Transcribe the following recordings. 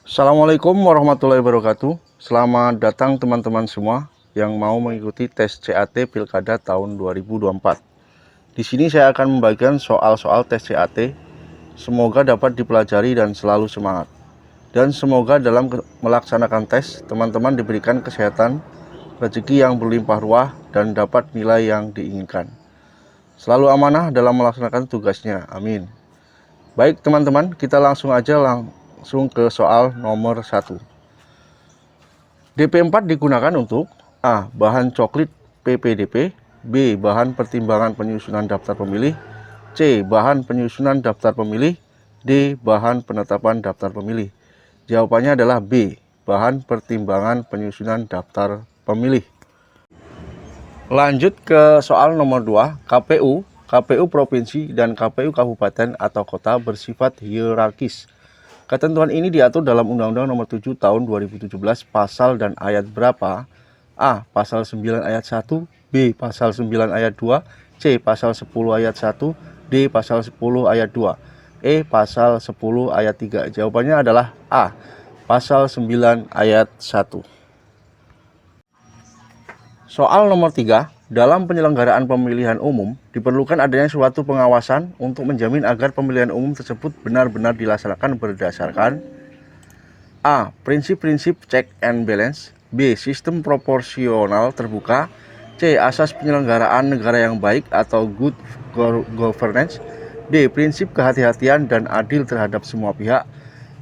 Assalamualaikum warahmatullahi wabarakatuh. Selamat datang teman-teman semua yang mau mengikuti tes CAT Pilkada tahun 2024. Di sini saya akan membagikan soal-soal tes CAT. Semoga dapat dipelajari dan selalu semangat. Dan semoga dalam melaksanakan tes, teman-teman diberikan kesehatan, rezeki yang berlimpah ruah, dan dapat nilai yang diinginkan. Selalu amanah dalam melaksanakan tugasnya. Amin. Baik teman-teman, kita langsung ke soal nomor 1. DP4 digunakan untuk A. Bahan coklit PPDP, B. Bahan pertimbangan penyusunan daftar pemilih, C. Bahan penyusunan daftar pemilih, D. Bahan penetapan daftar pemilih. Jawabannya adalah B. Bahan pertimbangan penyusunan daftar pemilih. Lanjut ke soal nomor 2. KPU Provinsi dan KPU Kabupaten atau Kota bersifat hierarkis. Ketentuan ini diatur dalam Undang-Undang Nomor 7 Tahun 2017 pasal dan ayat berapa? A. Pasal 9 ayat 1, B. Pasal 9 ayat 2, C. Pasal 10 ayat 1, D. Pasal 10 ayat 2, E. Pasal 10 ayat 3. Jawabannya adalah A. Pasal 9 ayat 1. Soal nomor 3, dalam penyelenggaraan pemilihan umum diperlukan adanya suatu pengawasan untuk menjamin agar pemilihan umum tersebut benar-benar dilaksanakan berdasarkan A. Prinsip-prinsip check and balance, B. Sistem proporsional terbuka, C. Asas penyelenggaraan negara yang baik atau good governance, D. Prinsip kehati-hatian dan adil terhadap semua pihak,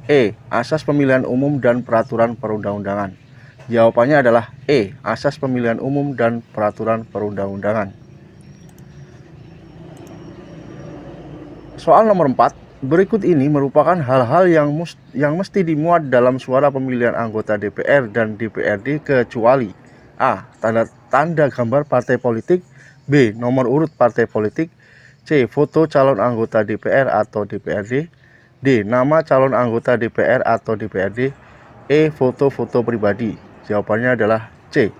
E. Asas pemilihan umum dan peraturan perundang-undangan. Jawabannya adalah E. Asas pemilihan umum dan peraturan perundang-undangan. Soal nomor 4. Berikut ini merupakan hal-hal yang mesti dimuat dalam suara pemilihan anggota DPR dan DPRD kecuali A. Tanda gambar partai politik, B. Nomor urut partai politik, C. Foto calon anggota DPR atau DPRD, D. Nama calon anggota DPR atau DPRD, E. Foto-foto pribadi. Jawabannya adalah C.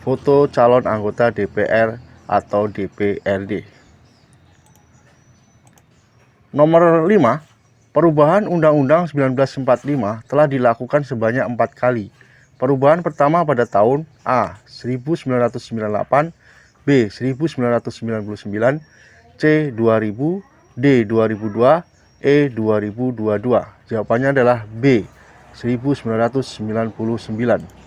Foto calon anggota DPR atau DPRD. Nomor 5. Perubahan Undang-Undang 1945 telah dilakukan sebanyak 4 kali. Perubahan pertama pada tahun A. 1998, B. 1999, C. 2000, D. 2002, E. 2022. Jawabannya adalah B. 1999.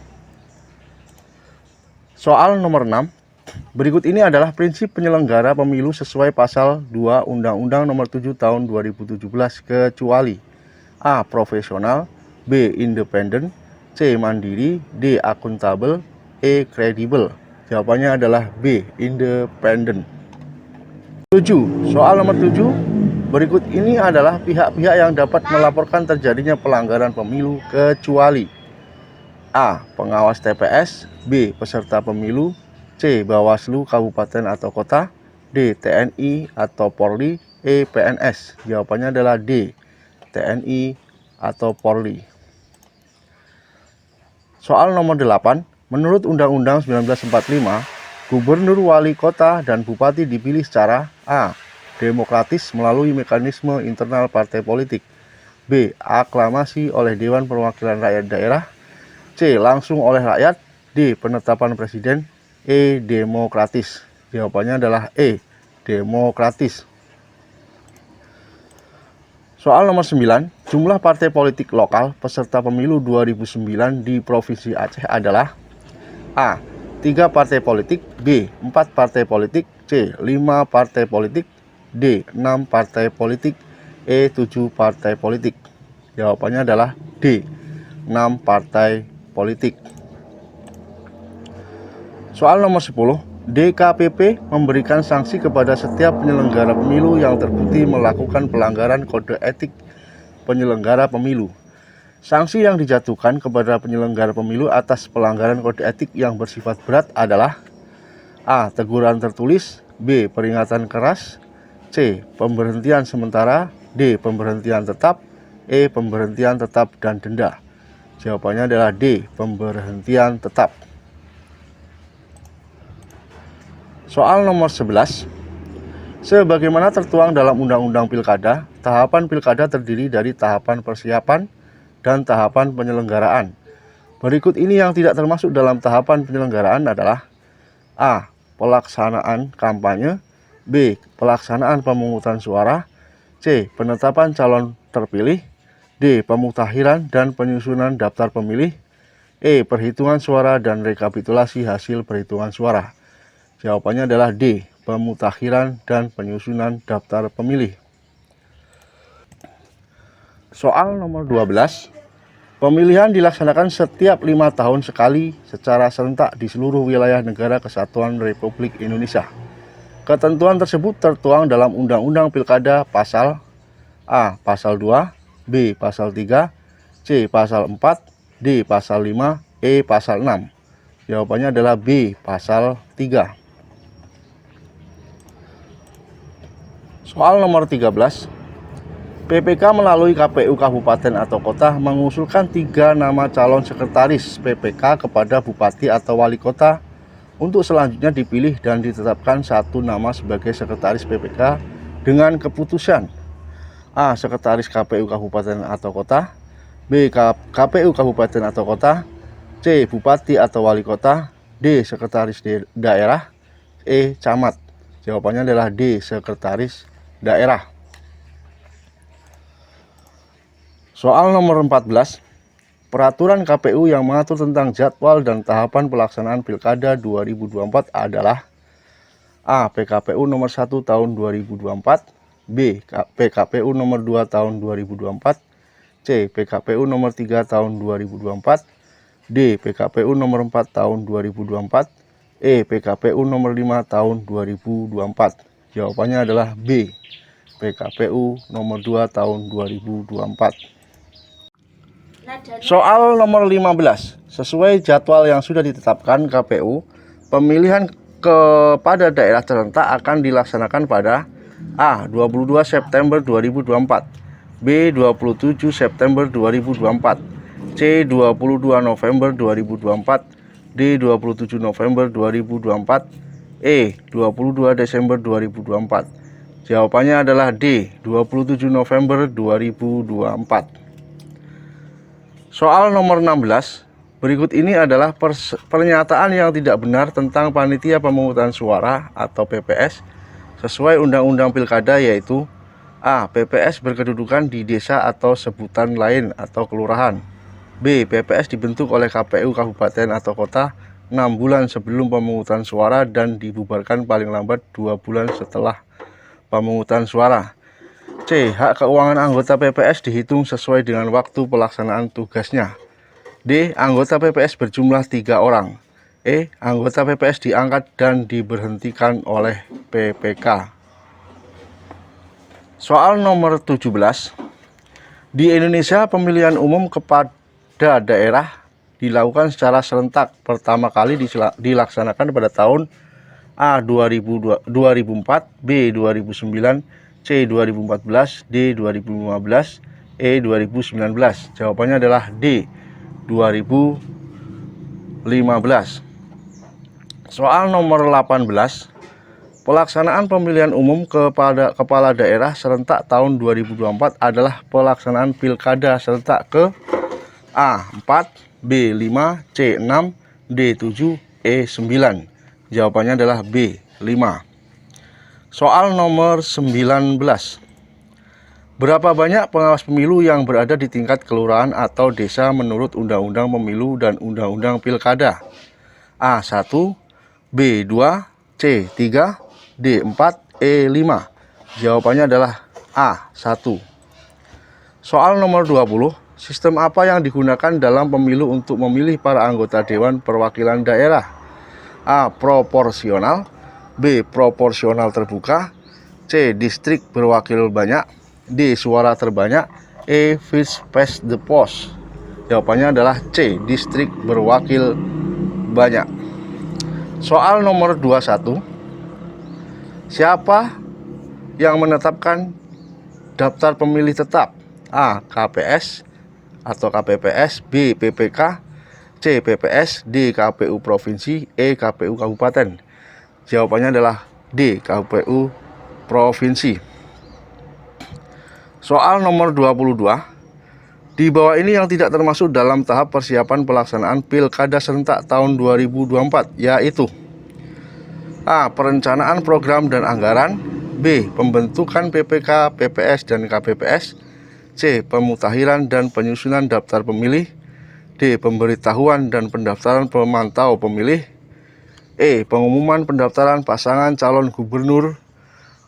Soal nomor 6. Berikut ini adalah prinsip penyelenggara pemilu sesuai pasal 2 Undang-Undang Nomor 7 Tahun 2017 kecuali A. Profesional, B. Independen, C. Mandiri, D. Akuntabel, E. Kredibel. Jawabannya adalah B. Independen. 7. Soal nomor 7. Berikut ini adalah pihak-pihak yang dapat melaporkan terjadinya pelanggaran pemilu kecuali A. Pengawas TPS, B. Peserta pemilu, C. Bawaslu Kabupaten atau Kota, D. TNI atau Polri, E. PNS. Jawabannya adalah D. TNI atau Polri. Soal nomor 8. Menurut Undang-Undang 1945, Gubernur, Wali Kota, dan Bupati dipilih secara A. Demokratis melalui mekanisme internal partai politik, B. Aklamasi oleh Dewan Perwakilan Rakyat Daerah, C. Langsung oleh rakyat, D. Penetapan presiden, E. Demokratis. Jawabannya adalah E. Demokratis. Soal nomor 9. Jumlah partai politik lokal peserta pemilu 2009 di Provinsi Aceh adalah A. 3 partai politik, B. 4 partai politik, C. 5 partai politik, D. 6 partai politik, E. 7 partai politik. Jawabannya adalah D. 6 partai politik. Soal nomor 10. DKPP memberikan sanksi kepada setiap penyelenggara pemilu yang terbukti melakukan pelanggaran kode etik penyelenggara pemilu. Sanksi yang dijatuhkan kepada penyelenggara pemilu atas pelanggaran kode etik yang bersifat berat adalah A. Teguran tertulis, B. Peringatan keras, C. Pemberhentian sementara, D. Pemberhentian tetap, E. Pemberhentian tetap dan denda. Jawabannya adalah D. Pemberhentian tetap. Soal nomor 11. Sebagaimana tertuang dalam Undang-Undang Pilkada, tahapan pilkada terdiri dari tahapan persiapan, dan tahapan penyelenggaraan. Berikut ini yang tidak termasuk dalam tahapan penyelenggaraan adalah A. Pelaksanaan kampanye, B. Pelaksanaan pemungutan suara, C. Penetapan calon terpilih, D. Pemutahiran dan penyusunan daftar pemilih, E. Perhitungan suara dan rekapitulasi hasil perhitungan suara. Jawabannya adalah D. Pemutakhiran dan penyusunan daftar pemilih. Soal nomor 12. Pemilihan dilaksanakan setiap 5 tahun sekali secara serentak di seluruh wilayah negara Kesatuan Republik Indonesia. Ketentuan tersebut tertuang dalam Undang-Undang Pilkada pasal A. Pasal 2, B. Pasal 3, C. Pasal 4, D. Pasal 5, E. Pasal 6. Jawabannya adalah B. Pasal 3. Soal nomor 13. PPK melalui KPU Kabupaten atau Kota mengusulkan 3 nama calon sekretaris PPK kepada Bupati atau Wali Kota untuk selanjutnya dipilih dan ditetapkan 1 nama sebagai sekretaris PPK dengan keputusan A. Sekretaris KPU Kabupaten atau Kota, B. KPU Kabupaten atau Kota, C. Bupati atau Wali Kota, D. Sekretaris Daerah, E. Camat. Jawabannya adalah D. Sekretaris Daerah. Soal nomor 14. Peraturan KPU yang mengatur tentang jadwal dan tahapan pelaksanaan Pilkada 2024 adalah A. PKPU nomor 1 tahun 2024, B. PKPU nomor 2 tahun 2024, C. PKPU nomor 3 tahun 2024, D. PKPU nomor 4 tahun 2024, E. PKPU nomor 5 tahun 2024. Jawabannya adalah B. PKPU nomor 2 tahun 2024. Soal nomor 15. Sesuai jadwal yang sudah ditetapkan KPU, pemilihan kepada daerah serentak akan dilaksanakan pada A. 22 September 2024, B. 27 September 2024, C. 22 November 2024, D. 27 November 2024, E. 22 Desember 2024. Jawabannya adalah D. 27 November 2024. Soal nomor 16. Berikut ini adalah pernyataan yang tidak benar tentang panitia pemungutan suara atau PPS sesuai Undang-Undang Pilkada, yaitu A. PPS berkedudukan di desa atau sebutan lain atau kelurahan, B. PPS dibentuk oleh KPU Kabupaten atau Kota 6 bulan sebelum pemungutan suara dan dibubarkan paling lambat 2 bulan setelah pemungutan suara, C. Hak keuangan anggota PPS dihitung sesuai dengan waktu pelaksanaan tugasnya, D. Anggota PPS berjumlah 3 orang, E. Anggota PPS diangkat dan diberhentikan oleh PPK. Soal nomor 17. Di Indonesia, pemilihan umum kepada daerah dilakukan secara serentak pertama kali dilaksanakan pada tahun A. 2004, B. 2009, C. 2014, D. 2015, E. 2019. Jawabannya adalah D. 2015. Soal nomor 18. Pelaksanaan pemilihan umum kepada kepala daerah serentak tahun 2024 adalah pelaksanaan pilkada serentak ke A. 4, B. 5, C. 6, D. 7, E. 9. Jawabannya adalah B. 5. Soal nomor 19. Berapa banyak pengawas pemilu yang berada di tingkat kelurahan atau desa menurut Undang-Undang Pemilu dan Undang-Undang Pilkada? A. 1, B. 2, C. 3, D. 4, E. 5. Jawabannya adalah A. 1. Soal nomor 20. Sistem apa yang digunakan dalam pemilu untuk memilih para anggota Dewan Perwakilan Daerah? A. Proporsional, B. Proporsional terbuka, C. Distrik berwakil banyak, D. Suara terbanyak, E. First past the post. Jawabannya adalah C. Distrik berwakil banyak. Soal nomor 21. Siapa yang menetapkan daftar pemilih tetap? A. KPS atau KPPS, B. PPK, C. PPS, D. KPU Provinsi, E. KPU Kabupaten. Jawabannya adalah D. KPU Provinsi. Soal nomor 22. Di bawah ini yang tidak termasuk dalam tahap persiapan pelaksanaan Pilkada serentak tahun 2024, yaitu A. Perencanaan program dan anggaran. B. Pembentukan PPK, PPS, dan KPPS. C. Pemutakhiran dan penyusunan daftar pemilih. D. Pemberitahuan dan pendaftaran pemantau pemilih. E. Pengumuman pendaftaran pasangan calon gubernur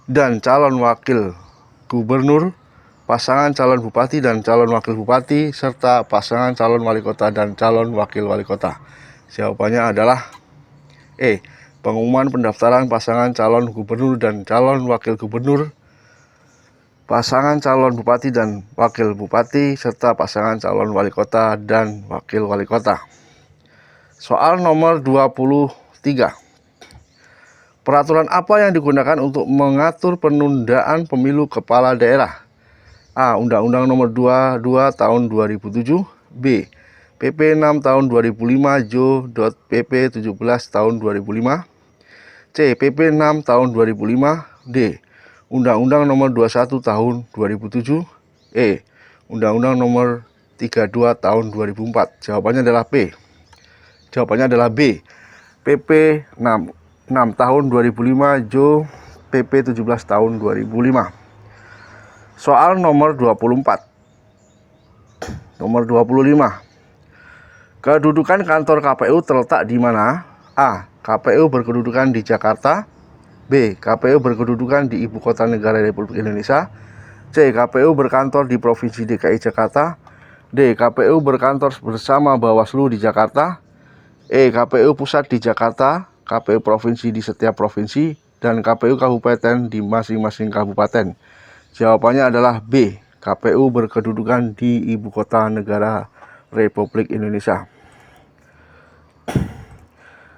dan calon wakil gubernur, pasangan calon bupati dan calon wakil bupati, serta pasangan calon wali kota dan calon wakil wali kota. Jawabannya adalah E. Pengumuman pendaftaran pasangan calon gubernur dan calon wakil gubernur, pasangan calon bupati dan wakil bupati, serta pasangan calon wali kota dan wakil wali kota. Soal nomor 23. Peraturan apa yang digunakan untuk mengatur penundaan pemilu kepala daerah? A. Undang-Undang Nomor 22 Tahun 2007. B. PP 6 Tahun 2005 Jo.PP 17 Tahun 2005. C. PP 6 Tahun 2005. D. Undang-Undang Nomor 21 Tahun 2007. E. Undang-Undang Nomor 32 Tahun 2004. Jawabannya adalah B. Jawabannya adalah B. PP 6 Tahun 2005 Jo. PP 17 Tahun 2005. Soal nomor 24. Nomor 25. Kedudukan kantor KPU terletak di mana? A. KPU berkedudukan di Jakarta. B. KPU berkedudukan di Ibu Kota Negara Republik Indonesia. C. KPU berkantor di Provinsi DKI Jakarta. D. KPU berkantor bersama Bawaslu di Jakarta. E. KPU pusat di Jakarta, KPU provinsi di setiap provinsi, dan KPU kabupaten di masing-masing kabupaten. Jawabannya adalah B. KPU berkedudukan di Ibu Kota Negara Republik Indonesia.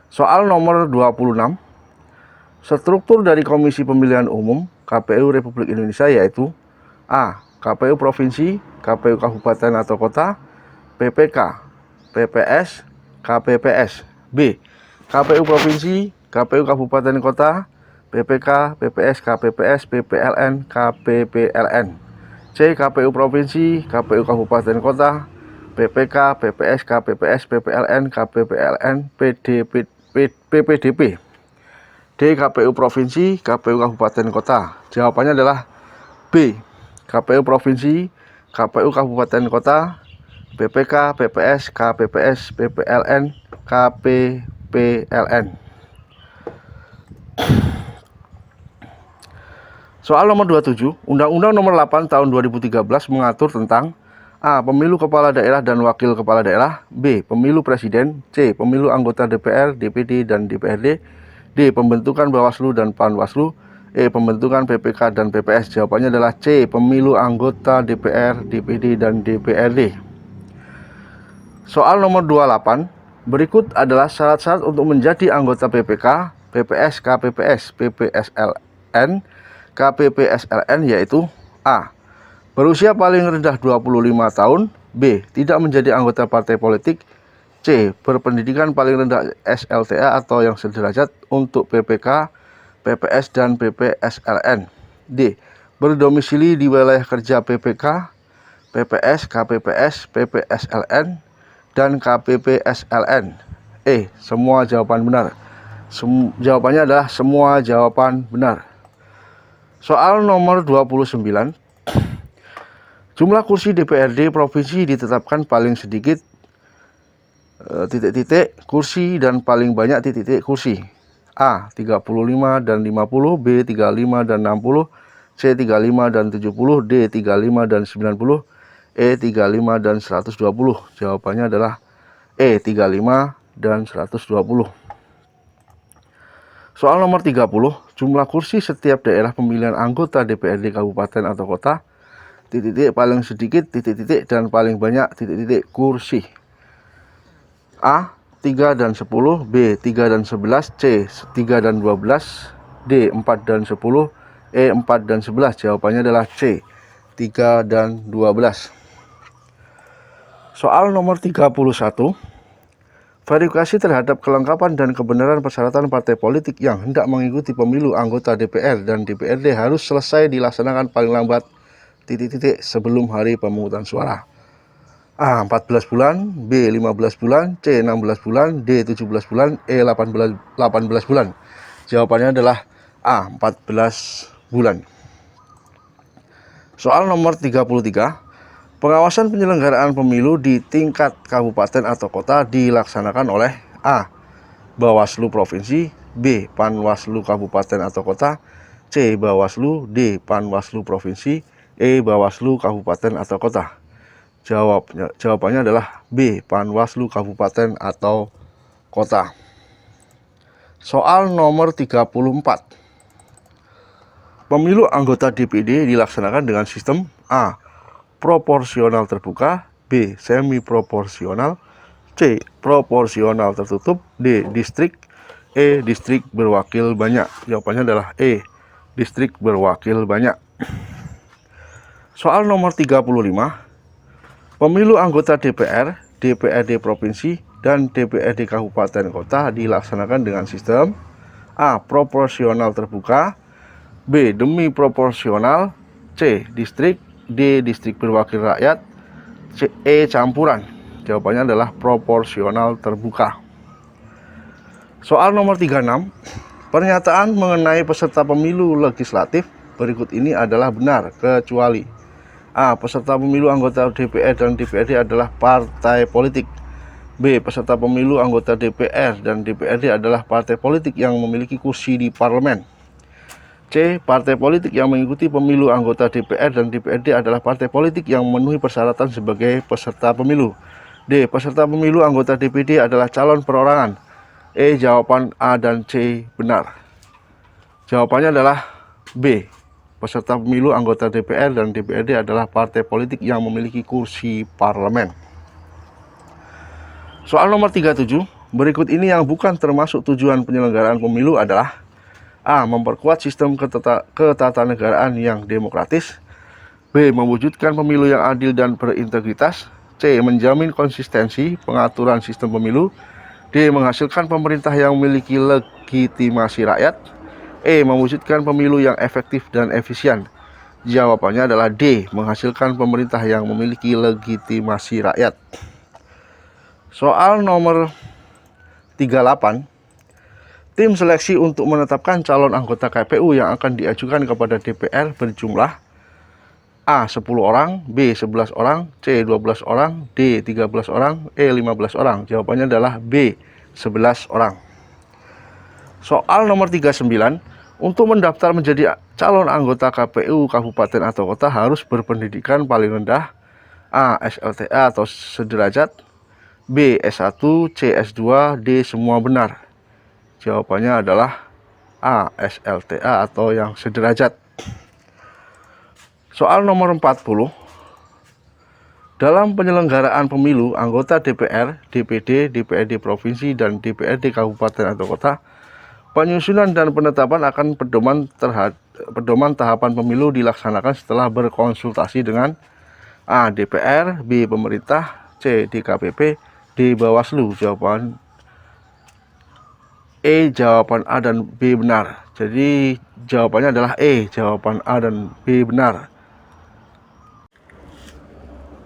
Soal nomor 26. Struktur dari Komisi Pemilihan Umum KPU Republik Indonesia yaitu A. KPU Provinsi, KPU Kabupaten atau Kota, PPK, PPS, KPPS. B. KPU Provinsi, KPU Kabupaten Kota, PPK, PPS, KPPS, PPLN, KPPLN. C. KPU Provinsi, KPU Kabupaten Kota, PPK, PPS, KPPS, PPLN, KPPLN, PPDP. D. KPU Provinsi, KPU Kabupaten Kota. Jawabannya adalah B. KPU Provinsi, KPU Kabupaten Kota, PPK, PPS, KPPS, PPLN, KPPLN. Soal nomor 27. Undang-Undang Nomor 8 Tahun 2013 mengatur tentang A. Pemilu kepala daerah dan wakil kepala daerah. B. Pemilu presiden. C. Pemilu anggota DPR, DPD, dan DPRD. D. Pembentukan Bawaslu dan Panwaslu. E. Pembentukan PPK dan PPS. Jawabannya adalah C. Pemilu anggota DPR, DPD, dan DPRD. Soal nomor 28. Berikut adalah syarat-syarat untuk menjadi anggota PPK, PPS, KPPS, PPSLN, KPPSLN yaitu A. Berusia paling rendah 25 tahun. B. Tidak menjadi anggota partai politik. C. Berpendidikan paling rendah SLTA atau yang sederajat untuk PPK, PPS, dan PPSLN. D. Berdomisili di wilayah kerja PPK, PPS, KPPS, PPSLN, dan KPPSLN. E. Semua jawaban benar. Jawabannya adalah semua jawaban benar. Soal nomor 29. Jumlah kursi DPRD provinsi ditetapkan paling sedikit kursi dan paling banyak kursi. A. 35 dan 50, B. 35 dan 60, C. 35 dan 70, D. 35 dan 90, E. 35 dan 120. Jawabannya adalah E. 35 dan 120. Soal nomor 30. Jumlah kursi setiap daerah pemilihan anggota DPRD kabupaten atau kota, paling sedikit, dan paling banyak, kursi. A. 3 dan 10, B. 3 dan 11, C. 3 dan 12, D. 4 dan 10, E. 4 dan 11. Jawabannya adalah C. 3 dan 12. Soal nomor 31. Verifikasi terhadap kelengkapan dan kebenaran persyaratan partai politik yang hendak mengikuti pemilu anggota DPR dan DPRD harus selesai dilaksanakan paling lambat sebelum hari pemungutan suara. A. 14 bulan, B. 15 bulan, C. 16 bulan, D. 17 bulan, E. 18 bulan. Jawabannya adalah A. 14 bulan. Soal nomor 33. Pengawasan penyelenggaraan pemilu di tingkat kabupaten atau kota dilaksanakan oleh A. Bawaslu Provinsi, B. Panwaslu Kabupaten atau Kota, C. Bawaslu, D. Panwaslu Provinsi, E. Bawaslu Kabupaten atau Kota. Jawabannya adalah B. Panwaslu Kabupaten atau Kota. Soal nomor 34. Pemilu anggota DPD dilaksanakan dengan sistem A. Proporsional terbuka, B. Semi proporsional, C. Proporsional tertutup, D. Distrik, E. Distrik berwakil banyak. Jawabannya adalah E. Distrik berwakil banyak. Soal nomor 35. Pemilu anggota DPR, DPRD Provinsi, dan DPRD Kabupaten Kota dilaksanakan dengan sistem A. Proporsional terbuka, B. Demi proporsional, C. Distrik, D. Distrik berwakil rakyat, C. E. Campuran. Jawabannya adalah proporsional terbuka. Soal nomor 36. Pernyataan mengenai peserta pemilu legislatif berikut ini adalah benar kecuali A. Peserta pemilu anggota DPR dan DPRD adalah partai politik, B. Peserta pemilu anggota DPR dan DPRD adalah partai politik yang memiliki kursi di parlemen, C. Partai politik yang mengikuti pemilu anggota DPR dan DPRD adalah partai politik yang memenuhi persyaratan sebagai peserta pemilu, D. Peserta pemilu anggota DPD adalah calon perorangan. E. Jawaban A dan C benar. Jawabannya adalah B. Peserta pemilu anggota DPR dan DPRD adalah partai politik yang memiliki kursi parlemen. Soal nomor 37. Berikut ini yang bukan termasuk tujuan penyelenggaraan pemilu adalah A. Memperkuat sistem ketatanegaraan yang demokratis, B. Mewujudkan pemilu yang adil dan berintegritas, C. Menjamin konsistensi pengaturan sistem pemilu, D. Menghasilkan pemerintah yang memiliki legitimasi rakyat, E. Mewujudkan pemilu yang efektif dan efisien. Jawabannya adalah D. Menghasilkan pemerintah yang memiliki legitimasi rakyat. Soal nomor 38. Tim seleksi untuk menetapkan calon anggota KPU yang akan diajukan kepada DPR berjumlah A. 10 orang, B. 11 orang, C. 12 orang, D. 13 orang, E. 15 orang. Jawabannya adalah B. 11 orang. Soal nomor 39. Untuk mendaftar menjadi calon anggota KPU kabupaten atau kota harus berpendidikan paling rendah A. SLTA atau sederajat, B. S1, C. S2, D. Semua benar. Jawabannya adalah A. SLTA atau yang sederajat. Soal nomor 40. Dalam penyelenggaraan pemilu anggota DPR, DPD, DPRD Provinsi, dan DPRD Kabupaten atau Kota, penyusunan dan penetapan akan pedoman tahapan pemilu dilaksanakan setelah berkonsultasi dengan A. DPR, B. Pemerintah, C. DKPP, D. Bawaslu. Jawaban E. Jawaban A dan B benar. Jadi jawabannya adalah E. Jawaban A dan B benar.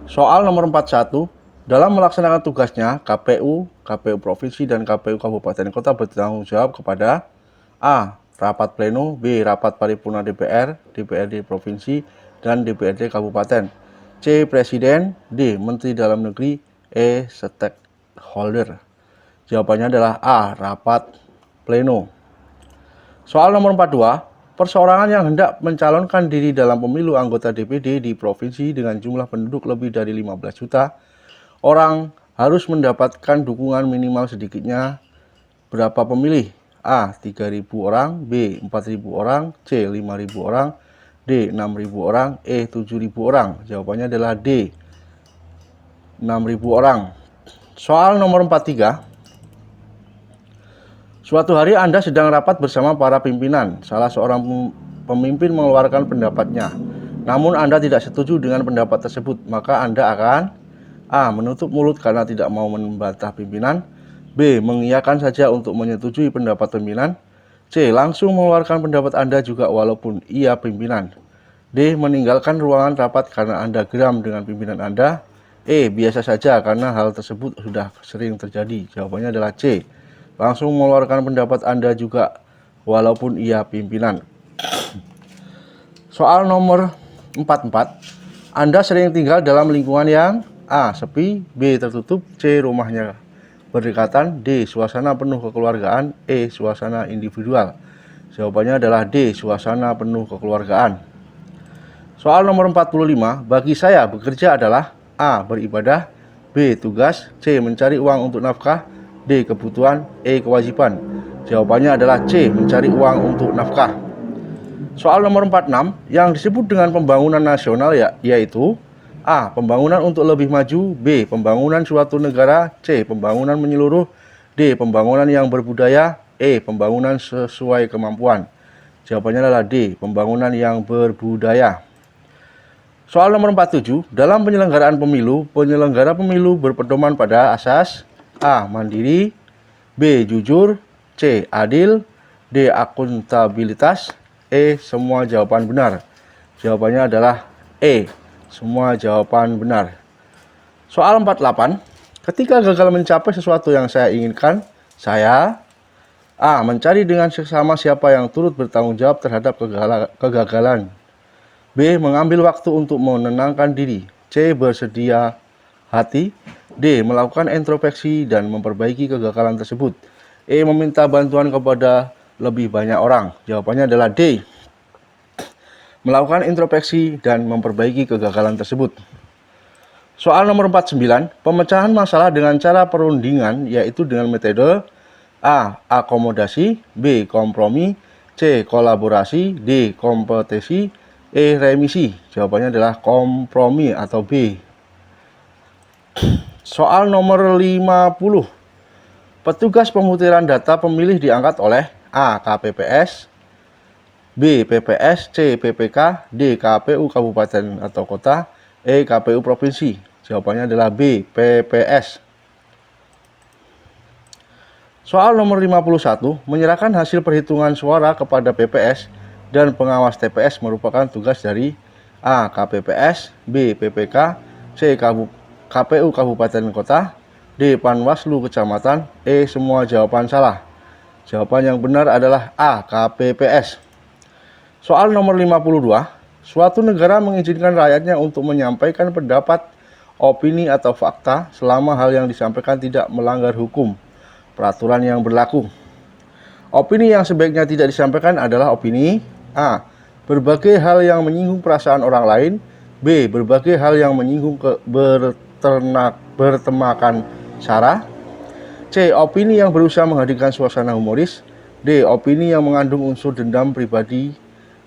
Soal nomor 41. Dalam melaksanakan tugasnya, KPU Provinsi dan KPU Kabupaten Kota bertanggung jawab kepada A. Rapat pleno, B. Rapat paripurna DPR, DPRD Provinsi, dan DPRD Kabupaten, C. Presiden, D. Menteri Dalam Negeri, E. Stakeholder. Jawabannya adalah A. Rapat pleno. Soal nomor 42. Perseorangan yang hendak mencalonkan diri dalam pemilu anggota DPD di provinsi dengan jumlah penduduk lebih dari 15 juta orang harus mendapatkan dukungan minimal sedikitnya berapa pemilih? A. 3.000 orang, B. 4.000 orang, C. 5.000 orang, D. 6.000 orang, E. 7.000 orang. Jawabannya adalah D. 6.000 orang. Soal nomor 43. Suatu hari Anda sedang rapat bersama para pimpinan. Salah seorang pemimpin mengeluarkan pendapatnya. Namun Anda tidak setuju dengan pendapat tersebut. Maka Anda akan A. Menutup mulut karena tidak mau membantah pimpinan, B. Mengiyakan saja untuk menyetujui pendapat pimpinan, C. Langsung mengeluarkan pendapat Anda juga walaupun ia pimpinan, D. Meninggalkan ruangan rapat karena Anda geram dengan pimpinan Anda, Biasa saja karena hal tersebut sudah sering terjadi. Jawabannya adalah C. Langsung mengeluarkan pendapat Anda juga walaupun ia pimpinan. Soal nomor 44. Anda sering tinggal dalam lingkungan yang A. Sepi, B. Tertutup, C. Rumahnya berdekatan, D. Suasana penuh kekeluargaan, E. Suasana individual. Jawabannya adalah D. Suasana penuh kekeluargaan. Soal nomor 45. Bagi saya bekerja adalah A. Beribadah, B. Tugas, C. Mencari uang untuk nafkah, D. Kebutuhan, E. Kewajiban. Jawabannya adalah C. Mencari uang untuk nafkah. Soal nomor 46. Yang disebut dengan pembangunan nasional yaitu A. Pembangunan untuk lebih maju, B. Pembangunan suatu negara, C. Pembangunan menyeluruh, D. Pembangunan yang berbudaya, E. Pembangunan sesuai kemampuan. Jawabannya adalah D. Pembangunan yang berbudaya. Soal nomor 47. Dalam penyelenggaraan pemilu, penyelenggara pemilu berpedoman pada asas A. Mandiri, B. Jujur, C. Adil, D. Akuntabilitas, E. Semua jawaban benar. Jawabannya adalah E. Semua jawaban benar. Soal 48. Ketika gagal mencapai sesuatu yang saya inginkan, saya A. Mencari dengan seksama siapa yang turut bertanggung jawab terhadap kegagalan, B. Mengambil waktu untuk menenangkan diri, C. Bersedia hati, D. Melakukan introspeksi dan memperbaiki kegagalan tersebut, E. Meminta bantuan kepada lebih banyak orang. Jawabannya adalah D. Melakukan introspeksi dan memperbaiki kegagalan tersebut. Soal nomor 49. Pemecahan masalah dengan cara perundingan yaitu dengan metode A. Akomodasi, B. Kompromi, C. Kolaborasi, D. Kompetisi, E. Remisi. Jawabannya adalah kompromi atau B. Soal nomor 50. Petugas pemutiran data pemilih diangkat oleh A. KPPS, B. PPS, C. PPK, D. KPU Kabupaten atau Kota, E. KPU Provinsi. Jawabannya adalah B. PPS. Soal nomor 51. Menyerahkan hasil perhitungan suara kepada PPS dan pengawas TPS merupakan tugas dari A. KPPS, B. PPK, C. KPU Kabupaten Kota, D. Panwaslu Kecamatan, E. Semua jawaban salah. Jawaban yang benar adalah A. KPPS. Soal nomor 52. Suatu negara mengizinkan rakyatnya untuk menyampaikan pendapat, opini atau fakta selama hal yang disampaikan tidak melanggar hukum, peraturan yang berlaku. Opini yang sebaiknya tidak disampaikan adalah opini A. Berbagai hal yang menyinggung perasaan orang lain, B. Berbagai hal yang menyinggung bertemakan sara, C. Opini yang berusaha menghadirkan suasana humoris, D. Opini yang mengandung unsur dendam pribadi,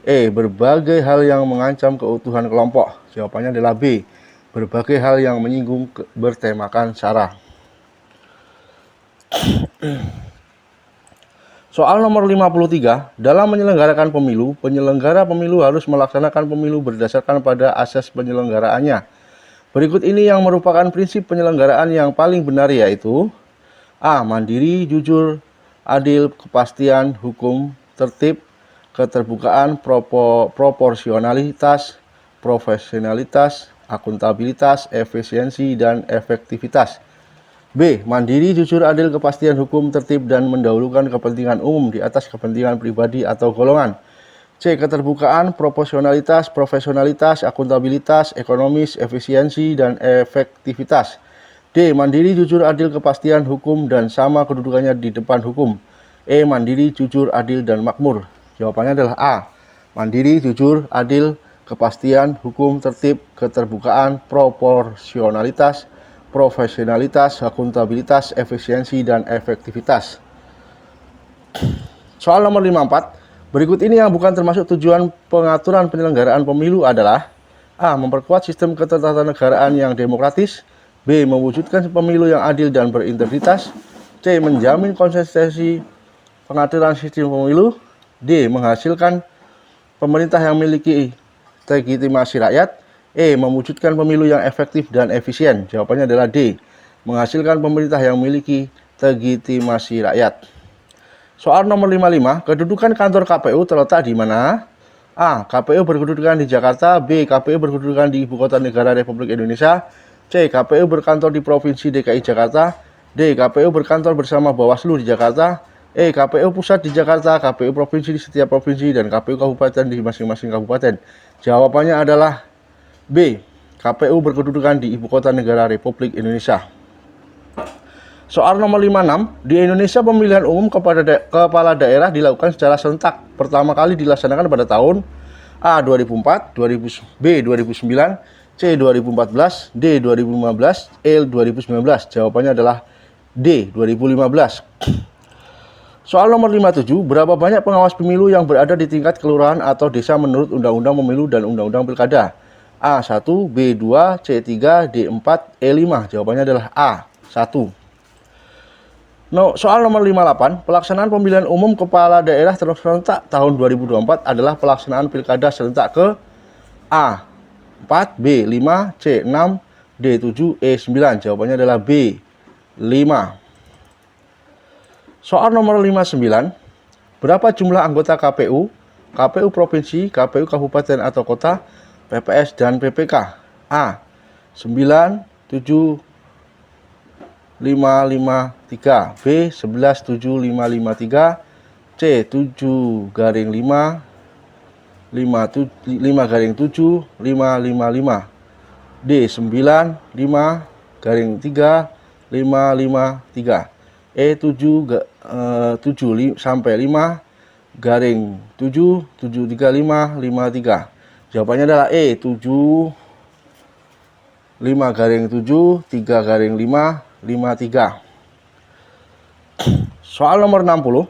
E. Berbagai hal yang mengancam keutuhan kelompok. Jawabannya adalah B. Berbagai hal yang menyinggung bertemakan sara. Soal nomor 53. Dalam menyelenggarakan pemilu, penyelenggara pemilu harus melaksanakan pemilu berdasarkan pada asas penyelenggaraannya. Berikut ini yang merupakan prinsip penyelenggaraan yang paling benar yaitu A. Mandiri, jujur, adil, kepastian, hukum, tertib, keterbukaan, proporsionalitas, profesionalitas, akuntabilitas, efisiensi, dan efektivitas. B. Mandiri, jujur, adil, kepastian, hukum, tertib, dan mendahulukan kepentingan umum di atas kepentingan pribadi atau golongan. C. Keterbukaan, proporsionalitas, profesionalitas, akuntabilitas, ekonomis, efisiensi, dan efektivitas. D. Mandiri, jujur, adil, kepastian, hukum, dan sama kedudukannya di depan hukum. E. Mandiri, jujur, adil, dan makmur. Jawabannya adalah A. Mandiri, jujur, adil, kepastian, hukum, tertib, keterbukaan, proporsionalitas, profesionalitas, akuntabilitas, efisiensi, dan efektivitas. Soal nomor 54. Berikut ini yang bukan termasuk tujuan pengaturan penyelenggaraan pemilu adalah A. Memperkuat sistem ketatanegaraan yang demokratis, B. Mewujudkan pemilu yang adil dan berintegritas, C. Menjamin konsistensi pengaturan sistem pemilu, D. Menghasilkan pemerintah yang memiliki legitimasi rakyat, E. Mewujudkan pemilu yang efektif dan efisien. Jawabannya adalah D. Menghasilkan pemerintah yang memiliki legitimasi rakyat. Soal nomor 55. Kedudukan kantor KPU terletak di mana? A. KPU berkedudukan di Jakarta, B. KPU berkedudukan di Ibu Kota Negara Republik Indonesia, C. KPU berkantor di Provinsi DKI Jakarta. D. KPU berkantor bersama Bawaslu di Jakarta. E. KPU pusat di Jakarta, KPU provinsi di setiap provinsi, dan KPU kabupaten di masing-masing kabupaten. Jawabannya adalah B. KPU berkedudukan di Ibu Kota Negara Republik Indonesia. Soal nomor 56, di Indonesia pemilihan umum kepala daerah dilakukan secara serentak. Pertama kali dilaksanakan pada tahun A. 2004, B. 2009, C. 2014, D. 2015, E. 2019. Jawabannya adalah D. 2015. Soal nomor 57, berapa banyak pengawas pemilu yang berada di tingkat kelurahan atau desa menurut Undang-Undang Pemilu dan Undang-Undang Pilkada? A1, B2, C3, D4, E5. Jawabannya adalah A1. Soal nomor 58, pelaksanaan pemilihan umum kepala daerah serentak tahun 2024 adalah pelaksanaan pilkada serentak ke A4, B5, C6, D7, E9. Jawabannya adalah B5. Soal nomor 59, berapa jumlah anggota KPU, KPU Provinsi, KPU Kabupaten atau Kota, PPS, dan PPK? A. 9, 7, 553, B. 11, 7, 553, C. 7 garing 5, 5 garing 7, 555, D. 9, 5 garing 3, 553, E. 7 sampai 5 garing 7, 735, 53. Jawabannya adalah E. 7, 5 garing 7, 3 garing 5, 53. Soal nomor 60,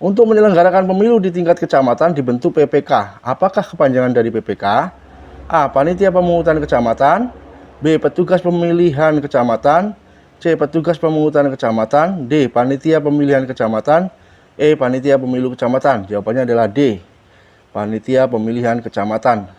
untuk menyelenggarakan pemilu di tingkat kecamatan dibentuk PPK. Apakah kepanjangan dari PPK? A. Panitia Pemungutan Kecamatan, B. Petugas Pemilihan Kecamatan, C. Petugas Pemungutan Kecamatan, D. Panitia Pemilihan Kecamatan, E. Panitia Pemilu Kecamatan. Jawabannya adalah D. Panitia Pemilihan Kecamatan.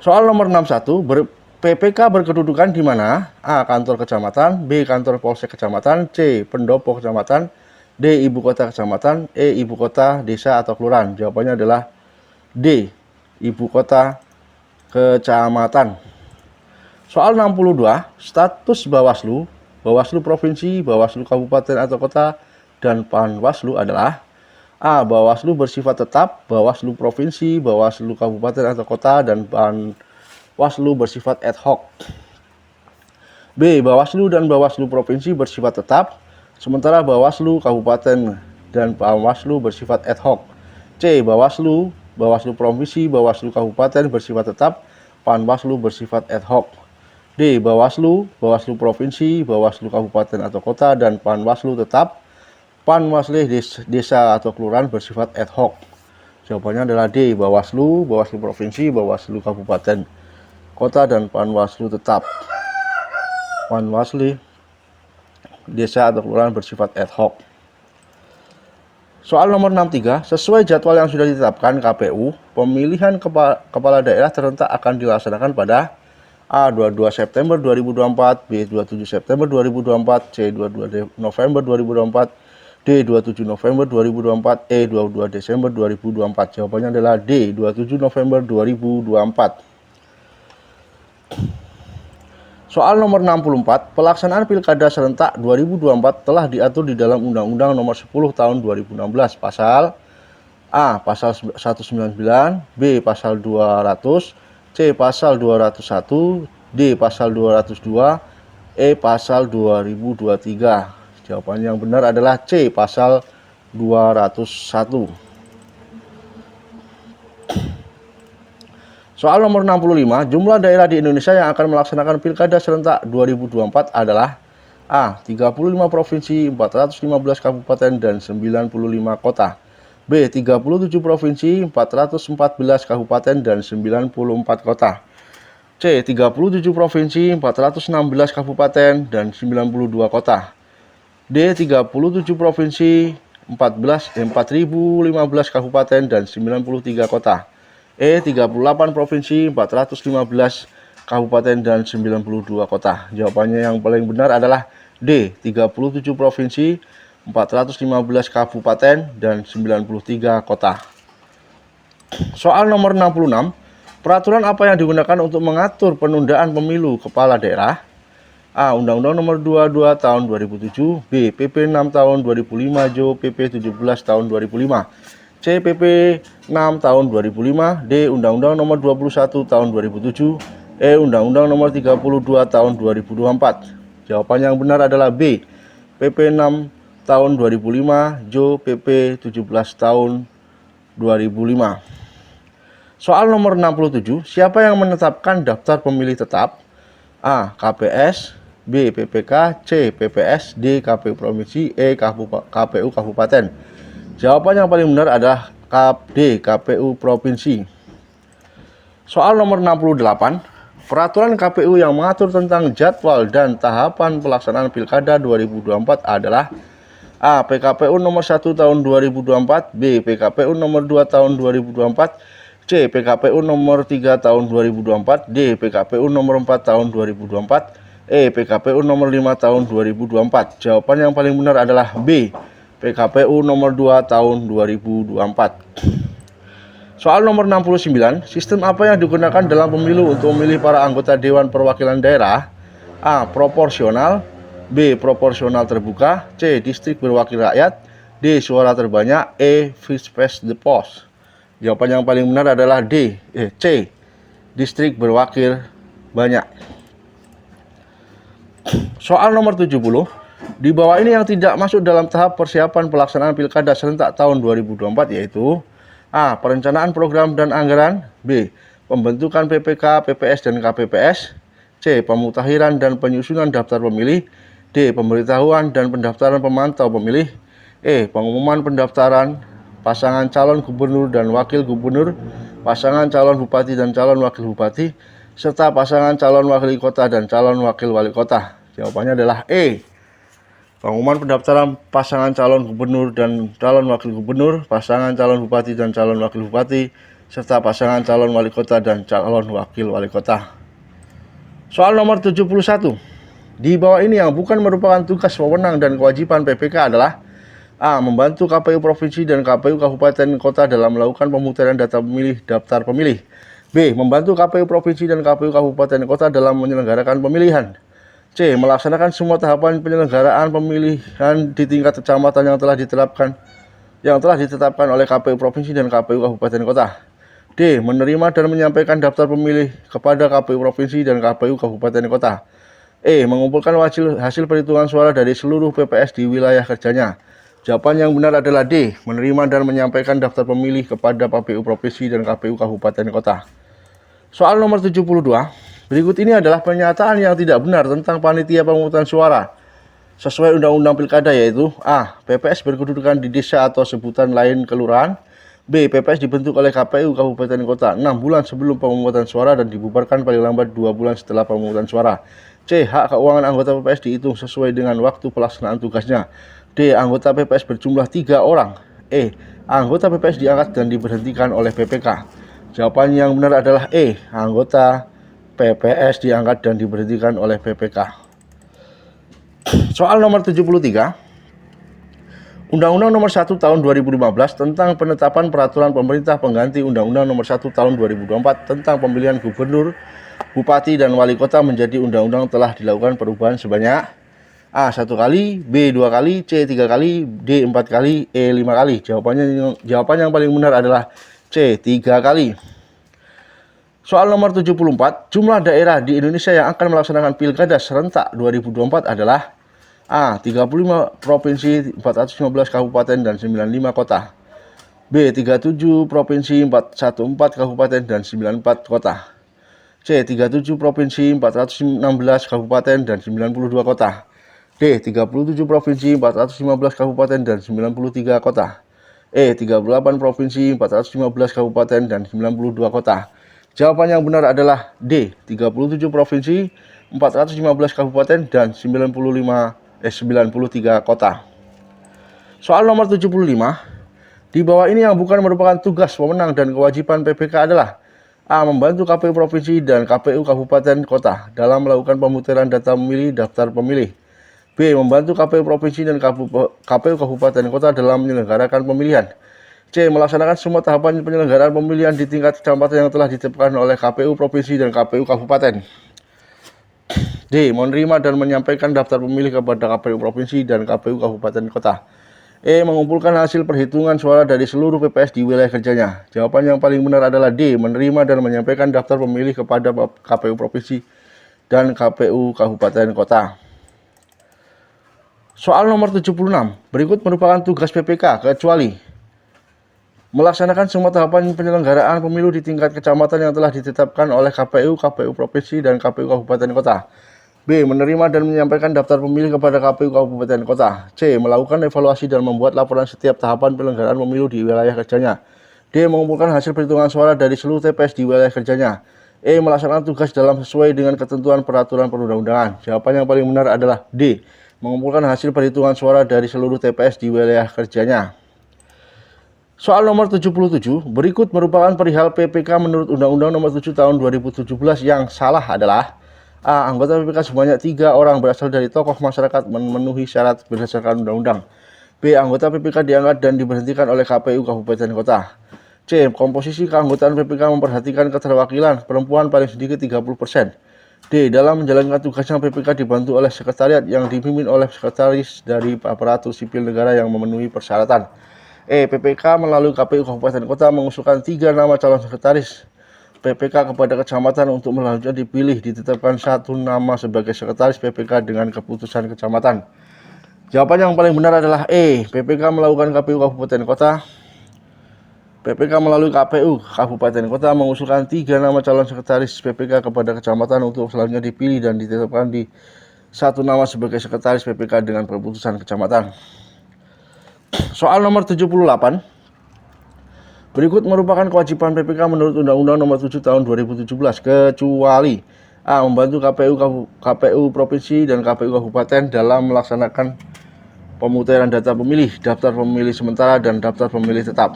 Soal nomor 61, PPK berkedudukan di mana? A. Kantor Kecamatan, B. Kantor Polsek Kecamatan, C. Pendopo Kecamatan, D. Ibu Kota Kecamatan, E. Ibu Kota Desa atau Kelurahan. Jawabannya adalah D. Ibu Kota Kecamatan. Soal 62, status Bawaslu, Bawaslu Provinsi, Bawaslu Kabupaten atau Kota, dan Panwaslu adalah A. Bawaslu bersifat tetap, Bawaslu Provinsi, Bawaslu Kabupaten atau Kota, dan Panwaslu bersifat ad hoc. B. Bawaslu dan Bawaslu Provinsi bersifat tetap, sementara Bawaslu Kabupaten dan Panwaslu bersifat ad hoc. C. Bawaslu, Bawaslu Provinsi, Bawaslu Kabupaten bersifat tetap, Panwaslu bersifat ad hoc. D. Bawaslu, Bawaslu Provinsi, Bawaslu Kabupaten atau Kota, dan Panwaslu tetap, Panwaslu Desa atau Kelurahan bersifat ad hoc. Jawabannya adalah D. Bawaslu, Bawaslu Provinsi, Bawaslu Kabupaten, Kota, dan Panwaslu tetap, Panwaslu Desa atau Kelurahan bersifat ad hoc. Soal nomor 63, sesuai jadwal yang sudah ditetapkan KPU, pemilihan kepala daerah serentak akan dilaksanakan pada A. 22 September 2024, B. 27 September 2024, C. 22 November 2024, D. 27 November 2024, E. 22 Desember 2024. Jawabannya adalah D. 27 November 2024. Soal nomor 64, pelaksanaan Pilkada Serentak 2024 telah diatur di dalam Undang-Undang Nomor 10 Tahun 2016, Pasal A. Pasal 199, B. Pasal 200, C. Pasal 201, D. Pasal 202, E. Pasal 2023. Jawaban yang benar adalah C. Pasal 201. Soal nomor 65, jumlah daerah di Indonesia yang akan melaksanakan Pilkada Serentak 2024 adalah A. 35 provinsi, 415 kabupaten, dan 95 kota. B. 37 provinsi, 414 kabupaten, dan 94 kota. C. 37 provinsi, 416 kabupaten, dan 92 kota. D. 37 provinsi, 4015 kabupaten, dan 93 kota. E. 38 provinsi, 415 kabupaten, dan 92 kota. Jawabannya yang paling benar adalah D. 37 provinsi, 415 kabupaten, dan 93 kota. Soal nomor 66, Peraturan apa yang digunakan untuk mengatur penundaan pemilu kepala daerah? A. Undang-Undang Nomor 22 Tahun 2007. B. PP 6 Tahun 2005. Jo. PP 17 Tahun 2005. C. PP 6 Tahun 2005. D. Undang-Undang Nomor 21 Tahun 2007. E. Undang-Undang Nomor 32 Tahun 2024. Jawaban yang benar adalah B. PP 6 Tahun 2005. Jo. PP 17 Tahun 2005. Soal nomor 67, siapa yang menetapkan daftar pemilih tetap? A. KPS. B. PPK. C. PPS. D. KPU Provinsi. E. KPU Kabupaten. Jawaban yang paling benar adalah D. KPU Provinsi. Soal nomor 68, peraturan KPU yang mengatur tentang jadwal dan tahapan pelaksanaan Pilkada 2024 adalah A. PKPU nomor 1 tahun 2024. B. PKPU nomor 2 tahun 2024. C. PKPU nomor 3 tahun 2024. D. PKPU nomor 4 tahun 2024. E. PKPU nomor 5 tahun 2024. Jawaban yang paling benar adalah B. PKPU nomor 2 tahun 2024. Soal nomor 69, sistem apa yang digunakan dalam pemilu untuk memilih para anggota Dewan Perwakilan Daerah? A. Proporsional. B. Proporsional terbuka. C. Distrik berwakil rakyat. D. Suara terbanyak. E. First past the post. Jawaban yang paling benar adalah C. Distrik berwakil banyak. Soal nomor 70. Di bawah ini yang tidak masuk dalam tahap persiapan pelaksanaan Pilkada serentak tahun 2024 yaitu A. Perencanaan program dan anggaran. B. Pembentukan PPK, PPS, dan KPPS. C. Pemutakhiran dan penyusunan daftar pemilih. D. Pemberitahuan dan pendaftaran pemantau pemilih. E. Pengumuman pendaftaran pasangan calon gubernur dan wakil gubernur, pasangan calon bupati dan calon wakil bupati, serta pasangan calon wali kota dan calon wakil wali kota. Jawabannya adalah E. Pengumuman pendaftaran pasangan calon gubernur dan calon wakil gubernur, pasangan calon bupati dan calon wakil bupati, serta pasangan calon wali kota dan calon wakil wali kota. Soal nomor 71. Di bawah ini yang bukan merupakan tugas, wewenang, dan kewajiban PPK adalah A. Membantu KPU Provinsi dan KPU Kabupaten Kota dalam melakukan pemutahiran data pemilih daftar pemilih. B. Membantu KPU Provinsi dan KPU Kabupaten Kota dalam menyelenggarakan pemilihan. C. Melaksanakan semua tahapan penyelenggaraan pemilihan di tingkat kecamatan yang telah ditetapkan oleh KPU Provinsi dan KPU Kabupaten Kota. D. Menerima dan menyampaikan daftar pemilih kepada KPU Provinsi dan KPU Kabupaten Kota. E. Mengumpulkan hasil perhitungan suara dari seluruh PPS di wilayah kerjanya. Jawaban yang benar adalah D. Menerima dan menyampaikan daftar pemilih kepada KPU Provinsi dan KPU Kabupaten Kota. Soal nomor 72. Berikut ini adalah pernyataan yang tidak benar tentang panitia pemungutan suara sesuai Undang-Undang Pilkada yaitu A. PPS berkedudukan di desa atau sebutan lain kelurahan. B. PPS dibentuk oleh KPU Kabupaten Kota 6 bulan sebelum pemungutan suara dan dibubarkan paling lambat 2 bulan setelah pemungutan suara. C. Hak keuangan anggota PPS dihitung sesuai dengan waktu pelaksanaan tugasnya. D. Anggota PPS berjumlah 3 orang. E. Anggota PPS diangkat dan diberhentikan oleh PPK. Jawaban yang benar adalah E. Anggota PPS diangkat dan diberhentikan oleh PPK. Soal nomor 73. Undang-Undang Nomor 1 Tahun 2015 tentang penetapan peraturan pemerintah pengganti Undang-Undang Nomor 1 Tahun 2024 tentang pemilihan gubernur, bupati, dan wali kota menjadi undang-undang telah dilakukan perubahan sebanyak A. 1 kali, B. 2 kali, C. 3 kali, D. 4 kali, E. 5 kali. Jawaban yang paling benar adalah C. 3 kali. Soal nomor 74, jumlah daerah di Indonesia yang akan melaksanakan Pilkada serentak 2024 adalah A. 35 provinsi, 415 kabupaten, dan 95 kota. B. 37 provinsi, 414 kabupaten, dan 94 kota. C. 37 provinsi, 416 kabupaten, dan 92 kota. D. 37 provinsi, 415 kabupaten, dan 93 kota. E. 38 provinsi, 415 kabupaten, dan 92 kota. Jawaban yang benar adalah D. 37 provinsi, 415 kabupaten, dan 93 kota. Soal nomor 75. Di bawah ini yang bukan merupakan tugas, wewenang, dan kewajiban PPK adalah A. Membantu KPU Provinsi dan KPU Kabupaten Kota dalam melakukan pemutahiran data pemilih daftar pemilih. B. Membantu KPU Provinsi dan KPU Kabupaten Kota dalam menyelenggarakan pemilihan. C. Melaksanakan semua tahapan penyelenggaraan pemilihan di tingkat kecamatan yang telah ditetapkan oleh KPU Provinsi dan KPU Kabupaten. D. Menerima dan menyampaikan daftar pemilih kepada KPU Provinsi dan KPU Kabupaten Kota. E. Mengumpulkan hasil perhitungan suara dari seluruh PPS di wilayah kerjanya. Jawaban yang paling benar adalah D. Menerima dan menyampaikan daftar pemilih kepada KPU Provinsi dan KPU Kabupaten Kota. Soal nomor 76. Berikut merupakan tugas PPK kecuali melaksanakan semua tahapan penyelenggaraan pemilu di tingkat kecamatan yang telah ditetapkan oleh KPU, KPU Provinsi, dan KPU Kabupaten Kota. B. Menerima dan menyampaikan daftar pemilih kepada KPU Kabupaten Kota. C. Melakukan evaluasi dan membuat laporan setiap tahapan penyelenggaraan pemilu di wilayah kerjanya. D. Mengumpulkan hasil perhitungan suara dari seluruh TPS di wilayah kerjanya. E. Melaksanakan tugas dalam sesuai dengan ketentuan peraturan perundang-undangan. Jawaban yang paling benar adalah D. Mengumpulkan hasil perhitungan suara dari seluruh TPS di wilayah kerjanya. Soal nomor 77, berikut merupakan perihal PPK menurut Undang-Undang Nomor 7 Tahun 2017 yang salah adalah A. Anggota PPK sebanyak 3 orang berasal dari tokoh masyarakat memenuhi syarat berdasarkan undang-undang. B. Anggota PPK diangkat dan diberhentikan oleh KPU Kabupaten Kota. C. Komposisi keanggotaan PPK memperhatikan keterwakilan perempuan paling sedikit 30%. D. Dalam menjalankan tugasnya PPK dibantu oleh sekretariat yang dipimpin oleh sekretaris dari aparatur sipil negara yang memenuhi persyaratan. E. PPK melalui KPU Kabupaten Kota mengusulkan 3 nama calon sekretaris PPK kepada kecamatan untuk selanjutnya dipilih ditetapkan 1 nama sebagai sekretaris PPK dengan keputusan kecamatan. Jawaban yang paling benar adalah E. PPK melakukan KPU Kabupaten Kota. PPK melalui KPU Kabupaten Kota mengusulkan 3 nama calon sekretaris PPK kepada kecamatan untuk selanjutnya dipilih dan ditetapkan di 1 nama sebagai sekretaris PPK dengan keputusan kecamatan. Soal nomor 78. Berikut merupakan kewajiban PPK menurut Undang-Undang Nomor 7 Tahun 2017 kecuali A. Membantu KPU Provinsi dan KPU Kabupaten dalam melaksanakan pemutahiran data pemilih, daftar pemilih sementara, dan daftar pemilih tetap.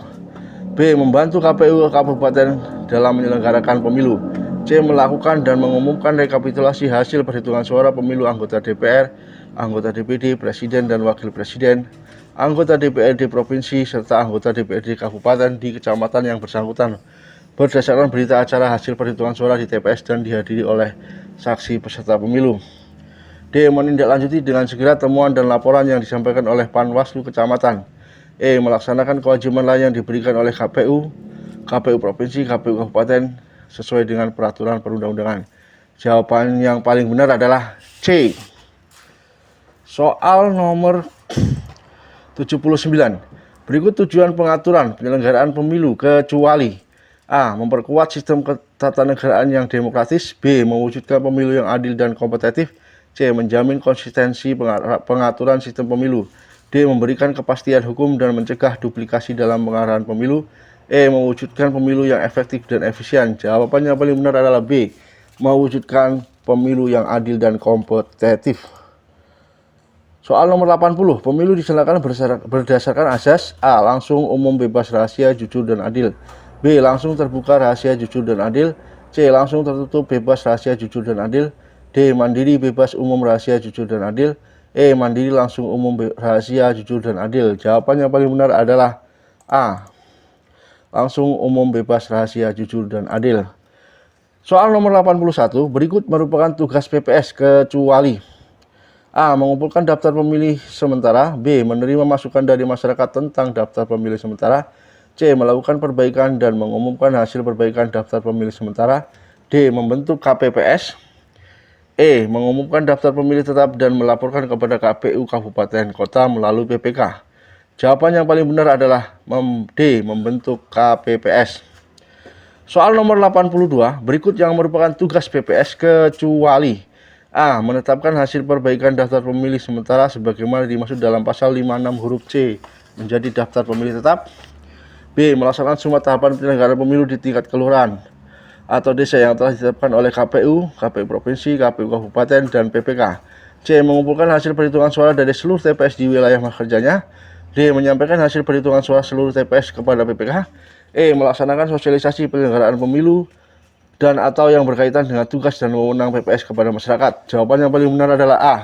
B. Membantu KPU Kabupaten dalam menyelenggarakan pemilu. C. Melakukan dan mengumumkan rekapitulasi hasil perhitungan suara pemilu anggota DPR, anggota DPD, Presiden dan Wakil Presiden, anggota DPRD Provinsi, serta anggota DPRD Kabupaten di kecamatan yang bersangkutan berdasarkan berita acara hasil perhitungan suara di TPS dan dihadiri oleh saksi peserta pemilu. D. Menindaklanjuti dengan segera temuan dan laporan yang disampaikan oleh Panwaslu Kecamatan. E. Melaksanakan kewajiban lain yang diberikan oleh KPU, KPU Provinsi, KPU Kabupaten sesuai dengan peraturan perundang-undangan. Jawaban yang paling benar adalah C. Soal nomor 79. Berikut tujuan pengaturan penyelenggaraan pemilu kecuali A. Memperkuat sistem ketatanegaraan yang demokratis. B. Mewujudkan pemilu yang adil dan kompetitif. C. Menjamin konsistensi pengaturan sistem pemilu. D. Memberikan kepastian hukum dan mencegah duplikasi dalam pengarahan pemilu. E. Mewujudkan pemilu yang efektif dan efisien. Jawaban yang paling benar adalah B. Mewujudkan pemilu yang adil dan kompetitif. Soal nomor 80. Pemilu diselenggarakan berdasarkan asas A. Langsung, umum, bebas, rahasia, jujur, dan adil. B. Langsung, terbuka, rahasia, jujur, dan adil. C. Langsung, tertutup, bebas, rahasia, jujur, dan adil. D. Mandiri, bebas, umum, rahasia, jujur, dan adil. E. Mandiri, langsung, umum, rahasia, jujur, dan adil. Jawaban yang paling benar adalah A. Langsung, umum, bebas, rahasia, jujur, dan adil. Soal nomor 81. Berikut merupakan tugas PPS kecuali A. Mengumpulkan daftar pemilih sementara. B. Menerima masukan dari masyarakat tentang daftar pemilih sementara. C. Melakukan perbaikan dan mengumumkan hasil perbaikan daftar pemilih sementara. D. Membentuk KPPS. E. Mengumumkan daftar pemilih tetap dan melaporkan kepada KPU Kabupaten Kota melalui PPK. Jawaban yang paling benar adalah D. Membentuk KPPS. Soal nomor 82. Berikut yang merupakan tugas PPS kecuali A. Menetapkan hasil perbaikan daftar pemilih sementara sebagaimana dimaksud dalam pasal 56 huruf C menjadi daftar pemilih tetap. B. Melaksanakan semua tahapan penyelenggaraan pemilu di tingkat kelurahan atau desa yang telah ditetapkan oleh KPU, KPU Provinsi, KPU Kabupaten, dan PPK. C. Mengumpulkan hasil perhitungan suara dari seluruh TPS di wilayah kerjanya. D. Menyampaikan hasil perhitungan suara seluruh TPS kepada PPK. E. Melaksanakan sosialisasi penyelenggaraan pemilu dan atau yang berkaitan dengan tugas dan wewenang PPS kepada masyarakat. Jawaban yang paling benar adalah A.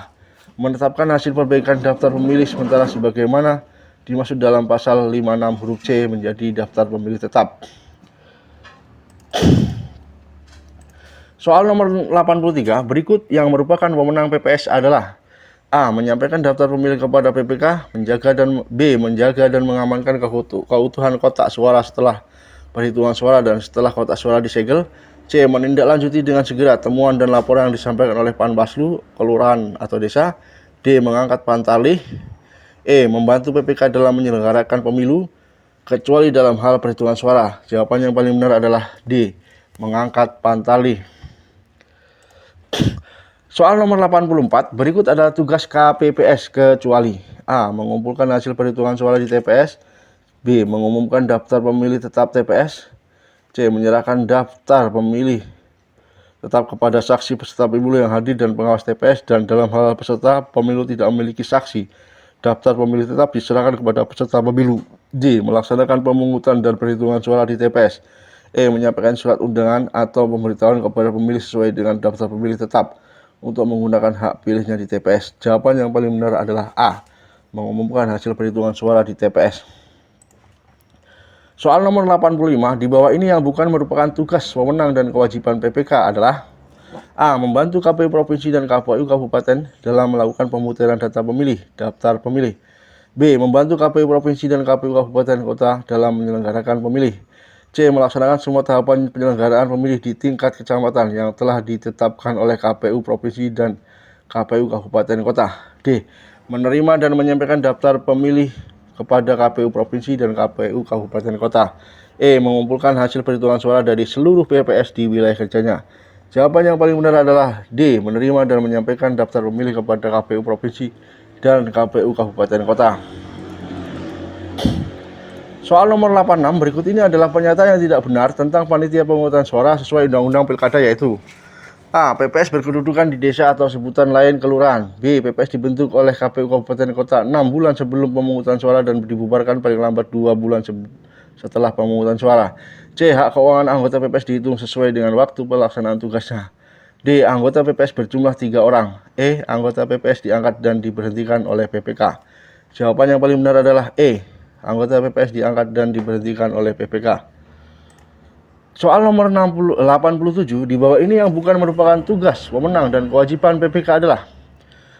Menetapkan hasil perbaikan daftar pemilih sementara sebagaimana dimaksud dalam pasal 56 huruf C menjadi daftar pemilih tetap. Soal nomor 83, berikut yang merupakan wewenang PPS adalah: A. Menyampaikan daftar pemilih kepada PPK, menjaga dan mengamankan keutuhan kotak suara setelah perhitungan suara dan setelah kotak suara disegel. C. Menindaklanjuti dengan segera temuan dan laporan yang disampaikan oleh Panwaslu, kelurahan atau desa. D. Mengangkat pantalih. E. Membantu PPK dalam menyelenggarakan pemilu, kecuali dalam hal perhitungan suara. Jawaban yang paling benar adalah D. Mengangkat pantalih. Soal nomor 84, berikut adalah tugas KPPS kecuali: A. Mengumpulkan hasil perhitungan suara di TPS. B. Mengumumkan daftar pemilih tetap TPS. C. Menyerahkan daftar pemilih tetap kepada saksi peserta pemilu yang hadir dan pengawas TPS, dan dalam hal peserta pemilu tidak memiliki saksi, daftar pemilih tetap diserahkan kepada peserta pemilu. D. Melaksanakan pemungutan dan perhitungan suara di TPS. E. Menyampaikan surat undangan atau pemberitahuan kepada pemilih sesuai dengan daftar pemilih tetap untuk menggunakan hak pilihnya di TPS. Jawaban yang paling benar adalah A. Mengumumkan hasil perhitungan suara di TPS. Soal nomor 85, di bawah ini yang bukan merupakan tugas, wewenang, dan kewajiban PPK adalah: A. Membantu KPU Provinsi dan KPU Kabupaten dalam melakukan pemutaran data pemilih, daftar pemilih. B. Membantu KPU Provinsi dan KPU Kabupaten Kota dalam menyelenggarakan pemilih. C. Melaksanakan semua tahapan penyelenggaraan pemilih di tingkat kecamatan yang telah ditetapkan oleh KPU Provinsi dan KPU Kabupaten Kota. D. Menerima dan menyampaikan daftar pemilih kepada KPU Provinsi dan KPU Kabupaten Kota. E. Mengumpulkan hasil perhitungan suara dari seluruh PPS di wilayah kerjanya. Jawaban yang paling benar adalah D. Menerima dan menyampaikan daftar pemilih kepada KPU Provinsi dan KPU Kabupaten Kota. Soal nomor 86, berikut ini adalah pernyataan yang tidak benar tentang panitia pemungutan suara sesuai Undang-Undang Pilkada, yaitu: A. PPS berkedudukan di desa atau sebutan lain kelurahan. B. PPS dibentuk oleh KPU Kabupaten Kota 6 bulan sebelum pemungutan suara dan dibubarkan paling lambat 2 bulan setelah pemungutan suara. C. Hak keuangan anggota PPS dihitung sesuai dengan waktu pelaksanaan tugasnya. D. Anggota PPS berjumlah 3 orang. E. Anggota PPS diangkat dan diberhentikan oleh PPK. Jawaban yang paling benar adalah E. Anggota PPS diangkat dan diberhentikan oleh PPK. Soal nomor 87, di bawah ini yang bukan merupakan tugas, wewenang, dan kewajiban PPK adalah: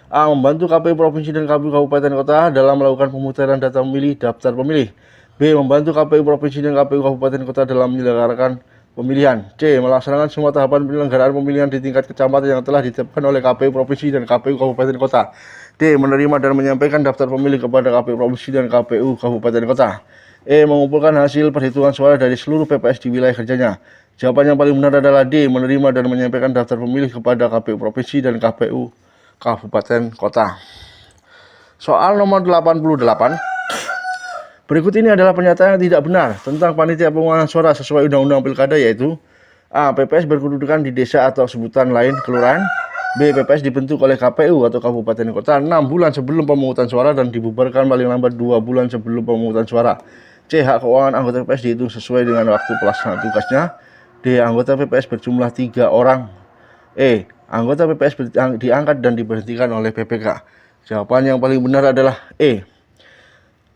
A. Membantu KPU Provinsi dan KPU Kabupaten Kota dalam melakukan pemutaran data pemilih, daftar pemilih. B. Membantu KPU Provinsi dan KPU Kabupaten Kota dalam menyelenggarakan pemilihan. C. Melaksanakan semua tahapan penyelenggaraan pemilihan di tingkat kecamatan yang telah ditetapkan oleh KPU Provinsi dan KPU Kabupaten Kota. D. Menerima dan menyampaikan daftar pemilih kepada KPU Provinsi dan KPU Kabupaten Kota. E. Mengumpulkan hasil perhitungan suara dari seluruh PPS di wilayah kerjanya. Jawaban yang paling benar adalah D. Menerima dan menyampaikan daftar pemilih kepada KPU Provinsi dan KPU Kabupaten Kota. Soal nomor 88, berikut ini adalah pernyataan yang tidak benar tentang panitia pemungutan suara sesuai Undang-Undang Pilkada, yaitu: A. PPS berkedudukan di desa atau sebutan lain kelurahan. B. PPS dibentuk oleh KPU atau Kabupaten Kota 6 bulan sebelum pemungutan suara dan dibubarkan paling lambat 2 bulan sebelum pemungutan suara. C. Hak keuangan anggota PPS dihitung sesuai dengan waktu pelaksanaan tugasnya. D. Anggota PPS berjumlah 3 orang. E. Anggota PPS diangkat dan diberhentikan oleh PPK. Jawaban yang paling benar adalah E.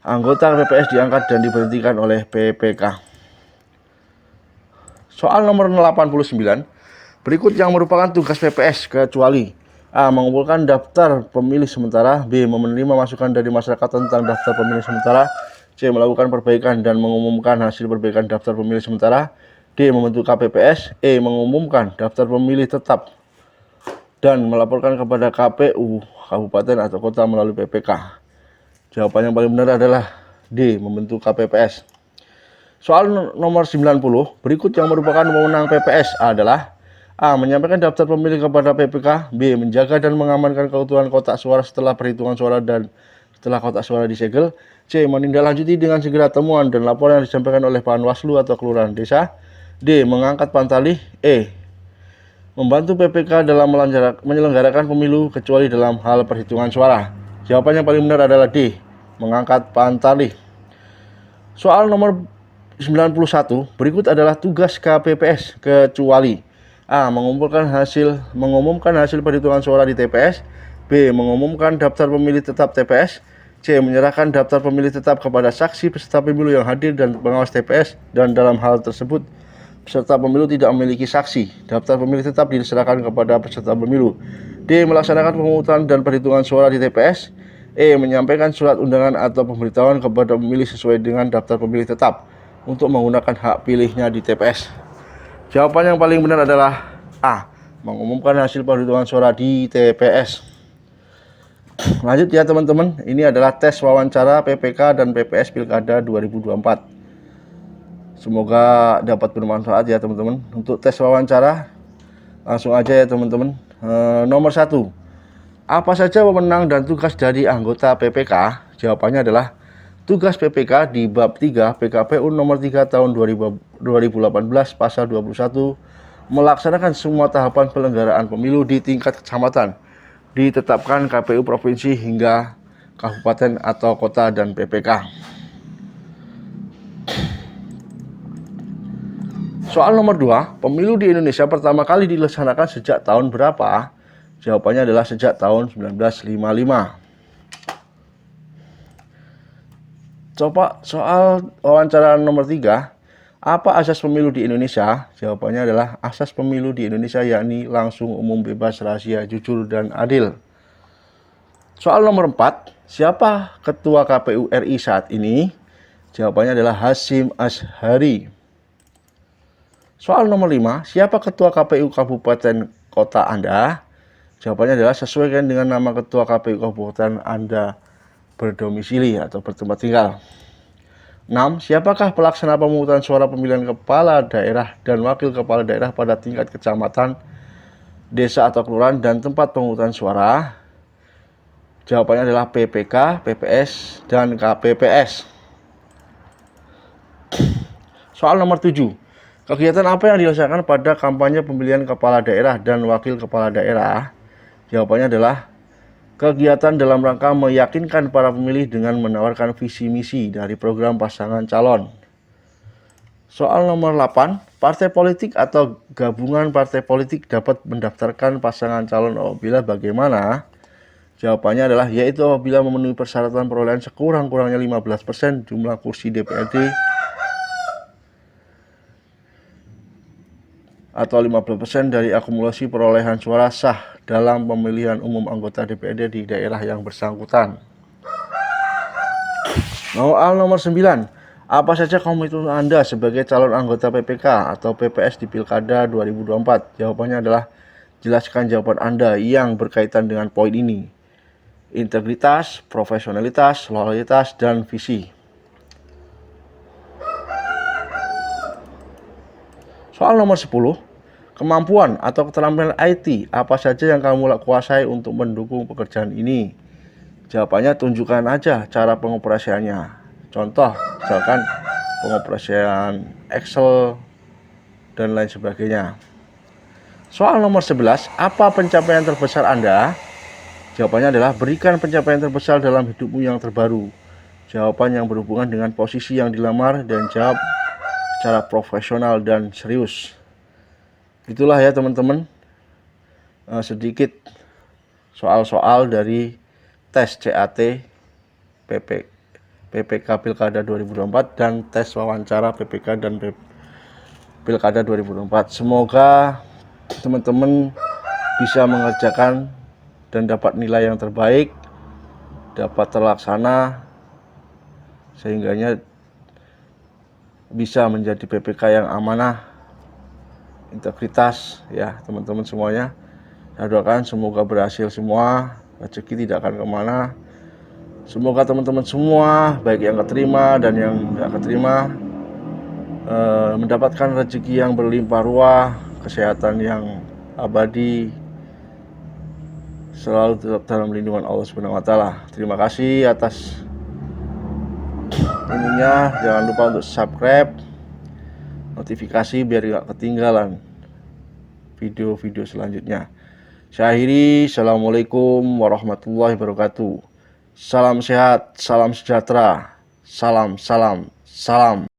Anggota PPS diangkat dan diberhentikan oleh PPK. Soal nomor 89, berikut yang merupakan tugas PPS kecuali: A. Mengumpulkan daftar pemilih sementara. B. Menerima masukan dari masyarakat tentang daftar pemilih sementara. C. Melakukan perbaikan dan mengumumkan hasil perbaikan daftar pemilih sementara. D. Membentuk KPPS. E. Mengumumkan daftar pemilih tetap dan melaporkan kepada KPU Kabupaten atau Kota melalui PPK. Jawaban yang paling benar adalah D. Membentuk KPPS. Soal nomor 90, berikut yang merupakan wewenang PPS adalah: A. Menyampaikan daftar pemilih kepada PPK. B. Menjaga dan mengamankan keutuhan kotak suara setelah perhitungan suara dan setelah kotak suara disegel. C. Menindaklanjuti dengan segera temuan dan laporan yang disampaikan oleh Panwaslu atau kelurahan desa. D. Mengangkat pantalih. E. Membantu PPK dalam menyelenggarakan pemilu kecuali dalam hal perhitungan suara. Jawaban yang paling benar adalah D. Mengangkat pantalih. Soal nomor 91, berikut adalah tugas KPPS kecuali: A. Mengumumkan hasil perhitungan suara di TPS. B. Mengumumkan daftar pemilih tetap TPS. C. Menyerahkan daftar pemilih tetap kepada saksi peserta pemilu yang hadir dan pengawas TPS, dan dalam hal tersebut peserta pemilu tidak memiliki saksi. Daftar pemilih tetap diserahkan kepada peserta pemilu. D. Melaksanakan pemungutan dan perhitungan suara di TPS. E. Menyampaikan surat undangan atau pemberitahuan kepada pemilih sesuai dengan daftar pemilih tetap untuk menggunakan hak pilihnya di TPS. Jawaban yang paling benar adalah A. Mengumumkan hasil perhitungan suara di TPS. Lanjut ya teman-teman, ini adalah tes wawancara PPK dan PPS Pilkada 2024. Semoga dapat bermanfaat ya teman-teman. Untuk tes wawancara, langsung aja ya teman-teman. Nomor 1, apa saja wewenang dan tugas dari anggota PPK? Jawabannya adalah tugas PPK di bab 3 PKPU nomor 3 tahun 2018 pasal 21 melaksanakan semua tahapan penyelenggaraan pemilu di tingkat kecamatan, ditetapkan KPU provinsi hingga kabupaten atau kota dan PPK. Soal nomor 2, pemilu di Indonesia pertama kali dilaksanakan sejak tahun berapa? Jawabannya adalah sejak tahun 1955. Coba soal wawancara nomor 3, apa asas pemilu di Indonesia? Jawabannya adalah asas pemilu di Indonesia yakni langsung, umum, bebas, rahasia, jujur, dan adil. Soal nomor 4, siapa ketua KPU RI saat ini? Jawabannya adalah Hasyim Asyhari. Soal nomor 5, siapa ketua KPU Kabupaten Kota Anda? Jawabannya adalah sesuaikan dengan nama ketua KPU Kabupaten Anda berdomisili atau bertempat tinggal. 6. Siapakah pelaksana pemungutan suara pemilihan kepala daerah dan wakil kepala daerah pada tingkat kecamatan, desa atau kelurahan dan tempat pemungutan suara? Jawabannya adalah PPK, PPS, dan KPPS. Soal nomor 7. Kegiatan apa yang dilaksanakan pada kampanye pemilihan kepala daerah dan wakil kepala daerah? Jawabannya adalah kegiatan dalam rangka meyakinkan para pemilih dengan menawarkan visi misi dari program pasangan calon. Soal nomor 8, partai politik atau gabungan partai politik dapat mendaftarkan pasangan calon apabila bagaimana? Jawabannya adalah yaitu apabila memenuhi persyaratan perolehan sekurang-kurangnya 15% jumlah kursi DPRD atau 15% dari akumulasi perolehan suara sah dalam pemilihan umum anggota DPRD di daerah yang bersangkutan. Soal nomor 9, apa saja komitmen Anda sebagai calon anggota PPK atau PPS di Pilkada 2024? Jawabannya adalah jelaskan jawaban Anda yang berkaitan dengan poin ini. Integritas, profesionalitas, loyalitas, dan visi. Soal nomor 10, kemampuan atau keterampilan IT apa saja yang kamu kuasai untuk mendukung pekerjaan ini? Jawabannya tunjukkan aja cara pengoperasiannya. Contoh, misalkan pengoperasian Excel dan lain sebagainya. Soal nomor 11, apa pencapaian terbesar Anda? Jawabannya adalah berikan pencapaian terbesar dalam hidupmu yang terbaru. Jawaban yang berhubungan dengan posisi yang dilamar dan jawab secara profesional dan serius. Itulah ya teman-teman, sedikit soal-soal dari tes CAT PPK Pilkada 2024 dan tes wawancara PPK dan Pilkada 2024. Semoga teman-teman bisa mengerjakan dan dapat nilai yang terbaik, dapat terlaksana sehingganya bisa menjadi PPK yang amanah, integritas ya teman-teman semuanya. Saya doakan semoga berhasil semua, rezeki tidak akan kemana. Semoga teman-teman semua baik yang keterima dan yang tidak keterima mendapatkan rezeki yang berlimpah ruah, kesehatan yang abadi, selalu tetap dalam lindungan Allah Subhanahu wa taala. Terima kasih atas ininya, jangan lupa untuk subscribe, notifikasi biar gak ketinggalan video-video selanjutnya. Saya akhiri, assalamualaikum warahmatullahi wabarakatuh. Salam sehat, salam sejahtera, salam.